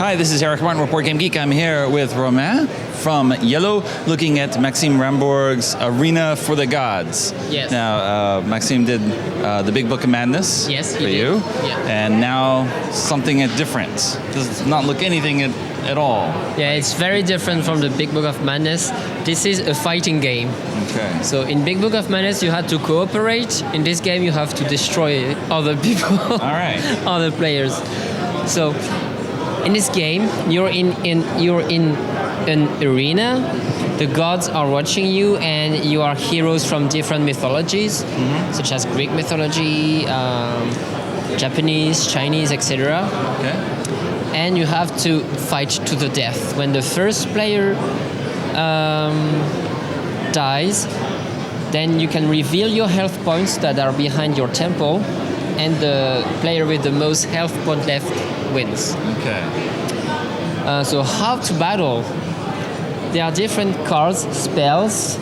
Hi, this is Eric Martin, Report Game Geek. I'm here with Romain from Yellow, looking at Maxime Rambourg's Arena for the Gods. Yes. Now, Maxime did the Big Book of Madness for you, and now something different. Does not look anything at all. Yeah, it's very different from the Big Book of Madness. This is a fighting game. Okay. So in Big Book of Madness, you had to cooperate. In this game, you have to destroy other people. All right. Other players. So in this game, you're in an arena. The gods are watching you, and you are heroes from different mythologies, such as Greek mythology, Japanese, Chinese, etc. Okay. And you have to fight to the death. When the first player dies, then you can reveal your health points that are behind your temple, and the player with the most health point left wins. Okay. So how to battle? There are different cards, spells,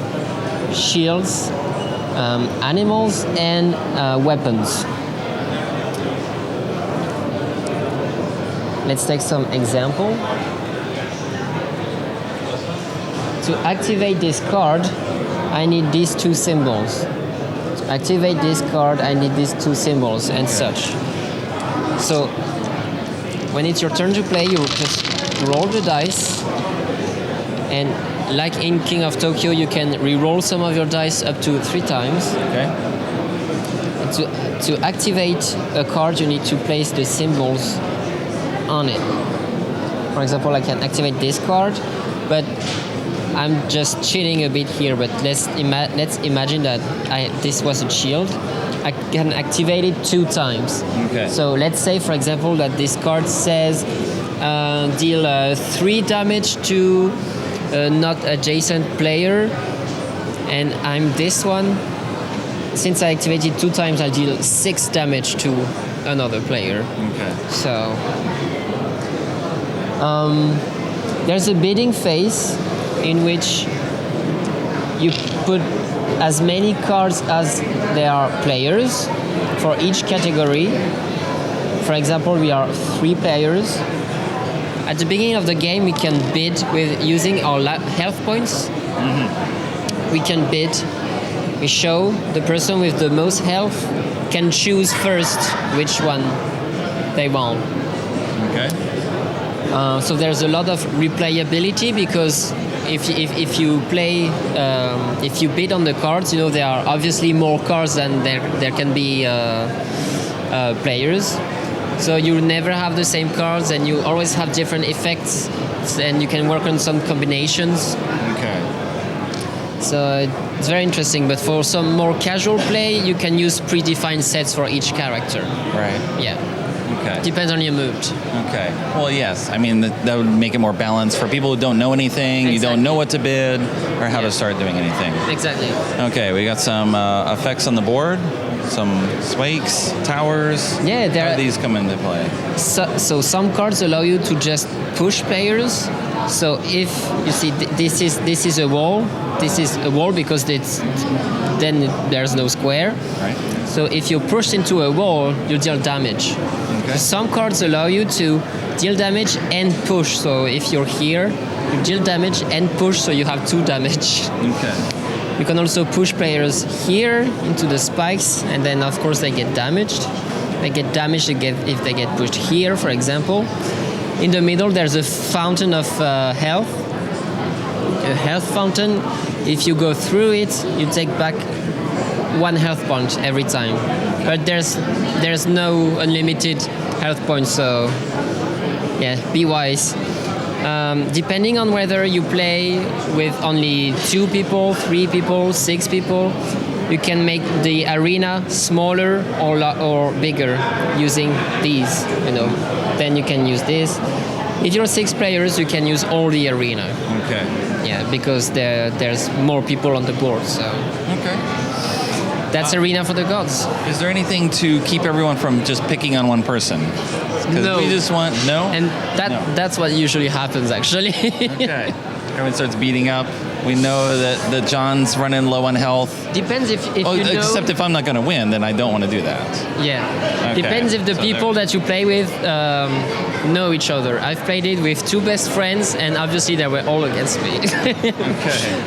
shields, animals, and weapons. Let's take some example. To activate this card, I need these two symbols. To activate this card, I need these two symbols, and such. So when it's your turn to play, you just roll the dice, and like in King of Tokyo, you can re-roll some of your dice up to 3 times. Okay. To activate a card, you need to place the symbols on it. For example, I can activate this card, but I'm just cheating a bit here. But let's imagine that this was a shield. I can activate it 2 times. Okay. So let's say, for example, that this card says deal 3 damage to not adjacent player, and I'm this one. Since I activated 2 times, I deal 6 damage to another player. Okay. So there's a bidding phase in which you put as many cards as there are players for each category. For example, we are 3 players. At the beginning of the game, we can bid with using our health points. We can bid. We show the person with the most health can choose first which one they want. Okay. So there's a lot of replayability, because if you play, if you bid on the cards, you know there are obviously more cards than there can be players. So you never have the same cards, and you always have different effects, and you can work on some combinations. Okay. So it's very interesting. But for some more casual play, you can use predefined sets for each character. Right. Yeah. Okay. Depends on your mood. Okay. Well, yes. I mean, that would make it more balanced for people who don't know anything, Exactly. you don't know what to bid, or how to start doing anything. Exactly. Okay, we got some effects on the board, some spikes, towers. Yeah, how do these come into play? So some cards allow you to just push players. So if you see this is a wall. This is a wall because then there's no square. Right. So if you're pushed into a wall, you deal damage. Okay. Some cards allow you to deal damage and push. So if you're here, you deal damage and push, so you have 2 damage. Okay. You can also push players here into the spikes, and then of course they get damaged. They get damaged if they get pushed here, for example. In the middle, there's a fountain of health. A health fountain. If you go through it, you take back 1 health point every time. But there's no unlimited health points, so yeah, be wise. Depending on whether you play with only 2 people, 3 people, 6 people, you can make the arena smaller or bigger using these. Then you can use this. If you're 6 players, you can use all the arena. Okay. Yeah, because there's more people on the board. So Okay. that's Arena for the Gods. Is there anything to keep everyone from just picking on one person? No. We just want And that's what usually happens, actually. Okay. Everyone starts beating up. We know that John's running low on health. Depends if you know. Except if I'm not going to win, then I don't want to do that. Yeah. Okay. Depends if the people that you play with know each other. I've played it with two best friends, and obviously they were all against me. Okay.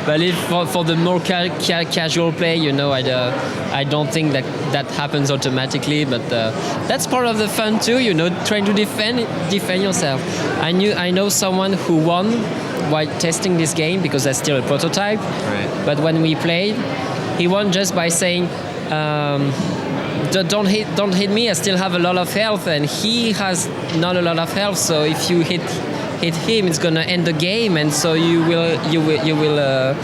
But if for the more casual play, I don't think that happens automatically. But that's part of the fun too. Trying to defend yourself. I know someone who won while testing this game because that's still a prototype. Right. But when we played, he won just by saying, "Don't hit me. I still have a lot of health, and he has not a lot of health. So if you hit him, it's gonna end the game, and so you will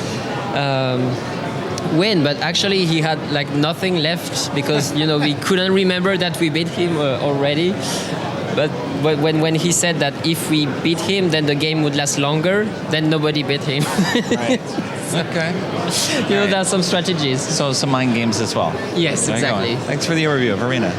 win." But actually, he had like nothing left because we couldn't remember that we beat him already. But when he said that if we beat him, then the game would last longer, then nobody beat him. Right. Okay. There are some strategies. So some mind games as well. Yes, There you go. exactly. Thanks for the overview of Arena.